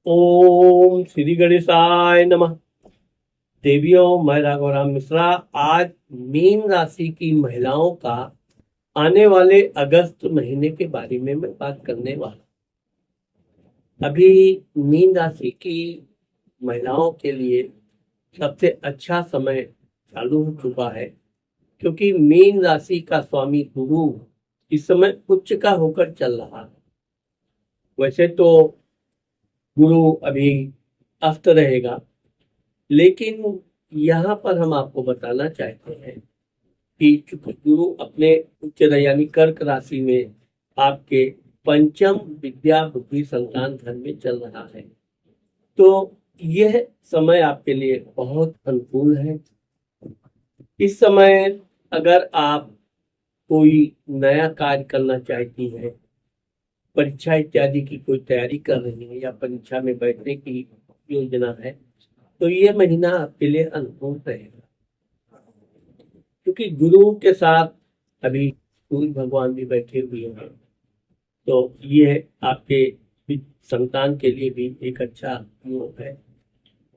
ओम श्री गणेशाय नमः। देवियों, मैं राघवराम मिश्रा आज मीन राशि की महिलाओं का आने वाले अगस्त महीने के बारे में मैं बात करने वाला। अभी मीन राशि की महिलाओं के लिए सबसे अच्छा समय चालू हो चुका है, क्योंकि मीन राशि का स्वामी गुरु इस समय उच्च का होकर चल रहा है। वैसे तो गुरु अभी अस्त रहेगा, लेकिन यहाँ पर हम आपको बताना चाहते हैं कि चूंकि गुरु अपने उच्च यानी कर्क राशि में आपके पंचम विद्या बुद्धि संतान धन में चल रहा है, तो यह समय आपके लिए बहुत अनुकूल है। इस समय अगर आप कोई नया कार्य करना चाहती हैं, परीक्षा इत्यादि की कोई तैयारी कर रही है या परीक्षा में बैठने की योजना है, तो ये महीना आपके लिए अनुकूल रहेगा। क्योंकि गुरु के साथ अभी सूर्य भगवान भी बैठे हुए हैं, तो ये आपके संतान के लिए भी एक अच्छा योग है।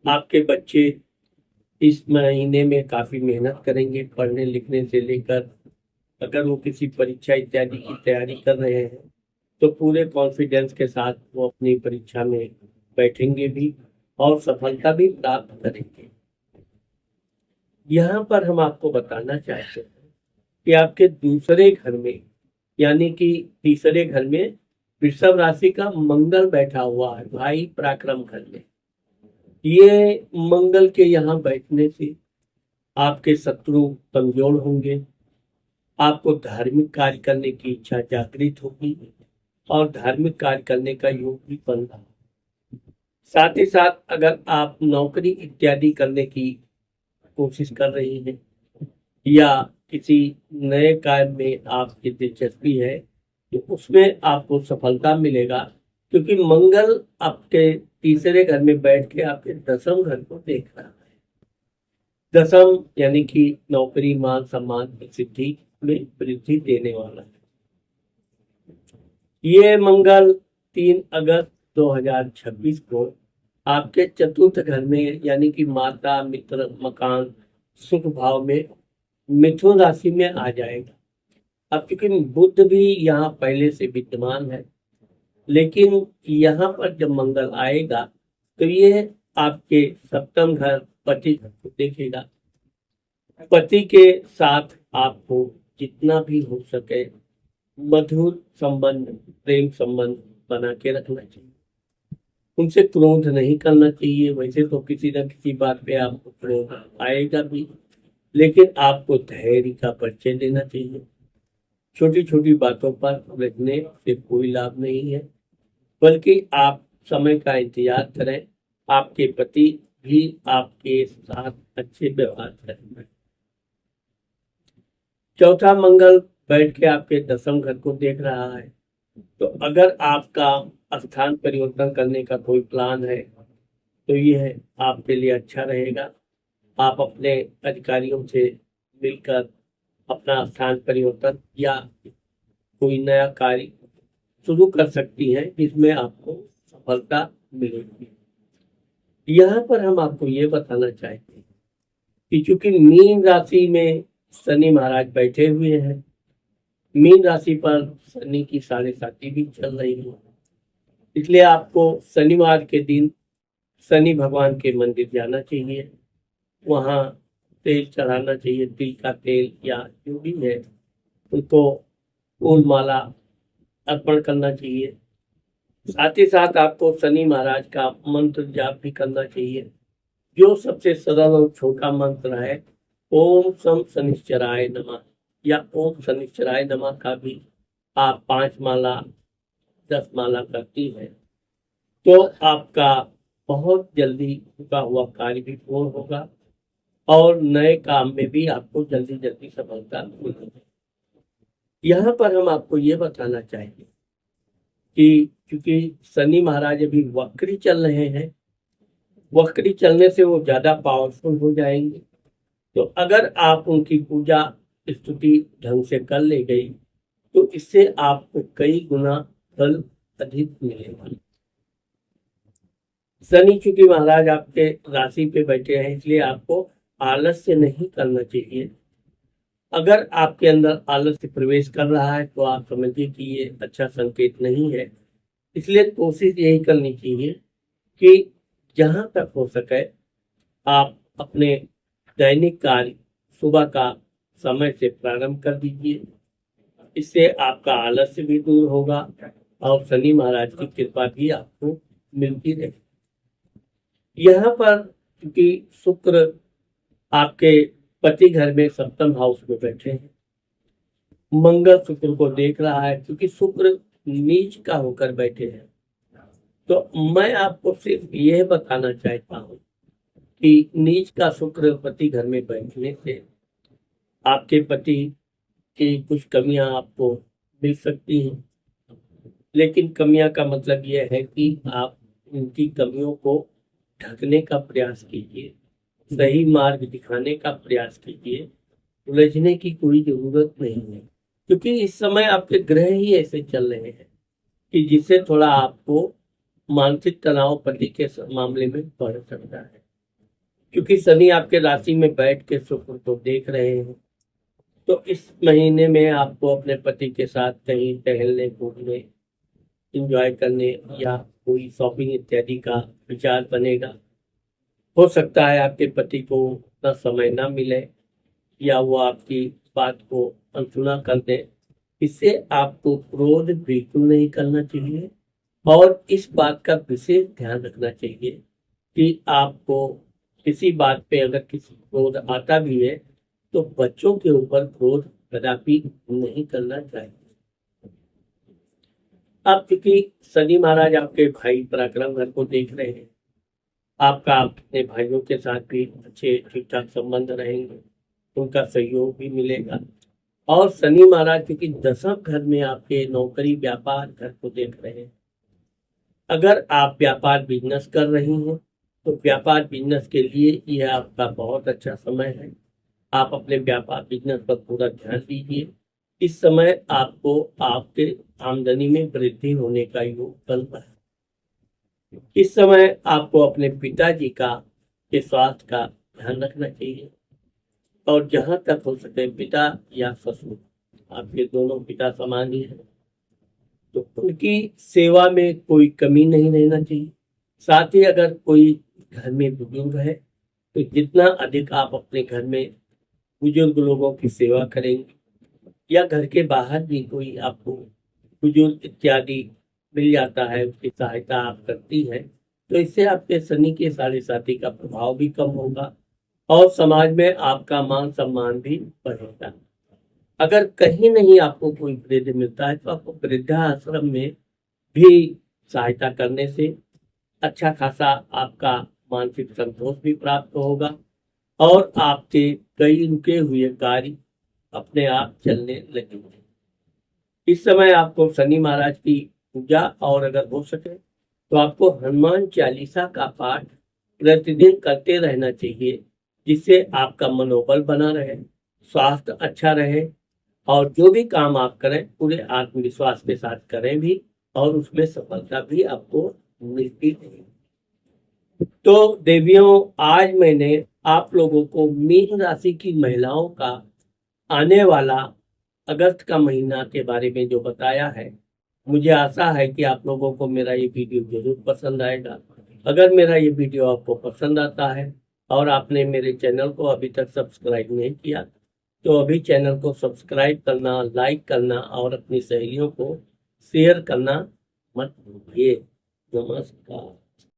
आपके बच्चे इस महीने में काफी मेहनत करेंगे, पढ़ने लिखने से लेकर अगर वो किसी परीक्षा इत्यादि की तैयारी कर रहे हैं तो पूरे कॉन्फिडेंस के साथ वो अपनी परीक्षा में बैठेंगे भी और सफलता भी प्राप्त करेंगे। यहाँ पर हम आपको बताना चाहते हैं कि आपके दूसरे घर में यानी कि तीसरे घर में वृषभ राशि का मंगल बैठा हुआ है, भाई पराक्रम घर में। ये मंगल के यहाँ बैठने से आपके शत्रु कमजोर होंगे, आपको धार्मिक कार्य करने की इच्छा जागृत होगी और धार्मिक कार्य करने का योग भी बन रहा है। साथ ही साथ अगर आप नौकरी इत्यादि करने की कोशिश कर रही हैं या किसी नए कार्य में आपकी दिलचस्पी है, तो उसमें आपको सफलता मिलेगा, क्योंकि मंगल आपके तीसरे घर में बैठ के आपके दसम घर को देख रहा है। दसम यानी कि नौकरी मान सम्मान प्रसिद्धि में वृद्धि देने वाला है। ये मंगल 3 अगस्त 2026 को आपके चतुर्थ घर में यानी कि माता मित्र मकान सुख भाव में मिथुन राशि में आ जाएगा। अब क्योंकि बुध भी यहाँ पहले से विद्यमान है, लेकिन यहाँ पर जब मंगल आएगा तो ये आपके सप्तम घर पति घर को देखेगा। पति के साथ आपको जितना भी हो सके मधुर संबंध प्रेम संबंध बना के रखना चाहिए। उनसे क्रोध नहीं करना चाहिए। वैसे तो किसी न किसी बात पे आपको क्रोध आएगा भी, लेकिन आपको धैर्य का परिचय देना चाहिए। छोटी छोटी बातों पर उलझने से कोई लाभ नहीं है, बल्कि आप समय का इंतजार करें। आपके पति भी आपके साथ अच्छे व्यवहार करेंगे। चौथा मंगल बैठ के आपके दसम घर को देख रहा है, तो अगर आपका स्थान परिवर्तन करने का कोई प्लान है तो यह आपके लिए अच्छा रहेगा। आप अपने अधिकारियों से मिलकर अपना स्थान परिवर्तन या कोई नया कार्य शुरू कर सकती हैं, जिसमें आपको सफलता मिलेगी। यहाँ पर हम आपको ये बताना चाहते हैं कि चूंकि मीन राशि में शनि महाराज बैठे हुए हैं, मीन राशि पर शनि की 7.5 भी चल रही है, इसलिए आपको शनिवार के दिन शनि भगवान के मंदिर जाना चाहिए। वहाँ तेल चढ़ाना चाहिए, तिल का तेल या जो भी है उनको फूल माला अर्पण करना चाहिए। साथ ही साथ आपको शनि महाराज का मंत्र जाप भी करना चाहिए, जो सबसे सरल और छोटा मंत्र है ओम सम शनिश्चराय नमः या ओम शनिश्चराय नमः का भी आप 5 माला 10 माला करती है तो आपका बहुत जल्दी रुका हुआ कार्य भी पूर्ण होगा और नए काम में भी आपको जल्दी जल्दी सफलता मिलेगी। यहाँ पर हम आपको ये बताना चाहेंगे कि क्योंकि शनि महाराज अभी वक्री चल रहे हैं, वक्री चलने से वो ज्यादा पावरफुल हो जाएंगे, तो अगर आप उनकी पूजा स्तुति ढंग से कर ले गई तो इससे आपको कई गुना फल अधिक मिलेगा। शनि चूंकि महाराज आपके राशि पे बैठे हैं, इसलिए आपको आलस्य नहीं करना चाहिए। अगर आपके अंदर आलस्य प्रवेश कर रहा है तो आप समझिए कि ये अच्छा संकेत नहीं है। इसलिए कोशिश यही करनी चाहिए कि जहां तक हो सके आप अपने दैनिक कार्य सुबह का समय से प्रारंभ कर दीजिए। इससे आपका आलस्य भी दूर होगा और शनि महाराज की कृपा भी आपको मिलती रहेगी। यहाँ पर क्योंकि शुक्र आपके पति घर में सप्तम हाउस में बैठे हैं, मंगल शुक्र को देख रहा है, क्योंकि शुक्र नीच का होकर बैठे हैं, तो मैं आपको सिर्फ यह बताना चाहता हूँ कि नीच का शुक्र पति घर में बैठने से आपके पति की कुछ कमियां आपको मिल सकती हैं। लेकिन कमियां का मतलब यह है कि आप उनकी कमियों को ढकने का प्रयास कीजिए, सही मार्ग दिखाने का प्रयास कीजिए। उलझने की कोई जरूरत नहीं है, क्योंकि इस समय आपके ग्रह ही ऐसे चल रहे हैं कि जिससे थोड़ा आपको मानसिक तनाव पति के मामले में बढ़ सकता है। क्योंकि शनि आपके राशि में बैठ के शुक्र को देख रहे हैं, तो इस महीने में आपको अपने पति के साथ कहीं टहलने घूमने एंजॉय करने या कोई शॉपिंग इत्यादि का विचार बनेगा। हो सकता है आपके पति को उतना समय ना मिले या वो आपकी बात को अनसुना कर दे। इससे आपको क्रोध बिल्कुल नहीं करना चाहिए और इस बात का विशेष ध्यान रखना चाहिए कि आपको किसी बात पे अगर किसी क्रोध आता भी है तो बच्चों के ऊपर क्रोध कदापि नहीं करना चाहिए। अब क्योंकि शनि महाराज आपके भाई पराक्रम घर को देख रहे हैं, आपका अपने भाइयों के साथ भी अच्छे ठीक ठाक संबंध रहेंगे, उनका सहयोग भी मिलेगा। और शनि महाराज क्योंकि दशम घर में आपके नौकरी व्यापार घर को देख रहे हैं, अगर आप व्यापार बिजनेस कर रही हैं तो व्यापार बिजनेस के लिए यह आपका बहुत अच्छा समय है। आप अपने व्यापार बिजनेस पर पूरा ध्यान दीजिए। इस समय आपको आपके आमदनी में वृद्धि होने का योग बन रहा है। इस समय आपको अपने पिताजी का के स्वास्थ्य का ध्यान रखना चाहिए और जहां तक हो सके पिता या ससुर, आपके दोनों पिता समान ही हैं, तो उनकी सेवा में कोई कमी नहीं रहना चाहिए। साथ ही अगर कोई घर में बुजुर्ग है तो जितना अधिक आप अपने घर में बुजुर्ग लोगों की सेवा करेंगे या घर के बाहर भी कोई आपको बुजुर्ग इत्यादि मिल जाता है, उसकी सहायता आप करती हैं, तो इससे आपके शनि के साढ़े साथी का प्रभाव भी कम होगा और समाज में आपका मान सम्मान भी बढ़ेगा। अगर कहीं नहीं आपको कोई वृद्ध मिलता है तो आपको वृद्धाश्रम में भी सहायता करने से अच्छा खासा आपका मानसिक संतोष भी प्राप्त होगा और आपके कई रुके हुए कार्य अपने आप चलने लगेंगे। इस समय आपको शनि महाराज की पूजा और अगर हो सके तो आपको हनुमान चालीसा का पाठ प्रतिदिन करते रहना चाहिए, जिससे आपका मनोबल बना रहे, स्वास्थ्य अच्छा रहे और जो भी काम आप करें पूरे आत्मविश्वास के साथ करें भी और उसमें सफलता भी आपको मिलती रहेगी। तो देवियों, आज मैंने आप लोगों को मीन राशि की महिलाओं का आने वाला अगस्त का महीना के बारे में जो बताया है, मुझे आशा है कि आप लोगों को मेरा ये वीडियो जरूर पसंद आएगा। अगर मेरा ये वीडियो आपको पसंद आता है और आपने मेरे चैनल को अभी तक सब्सक्राइब नहीं किया तो अभी चैनल को सब्सक्राइब करना, लाइक करना और अपनी सहेलियों को शेयर करना मत भूलिए। नमस्कार।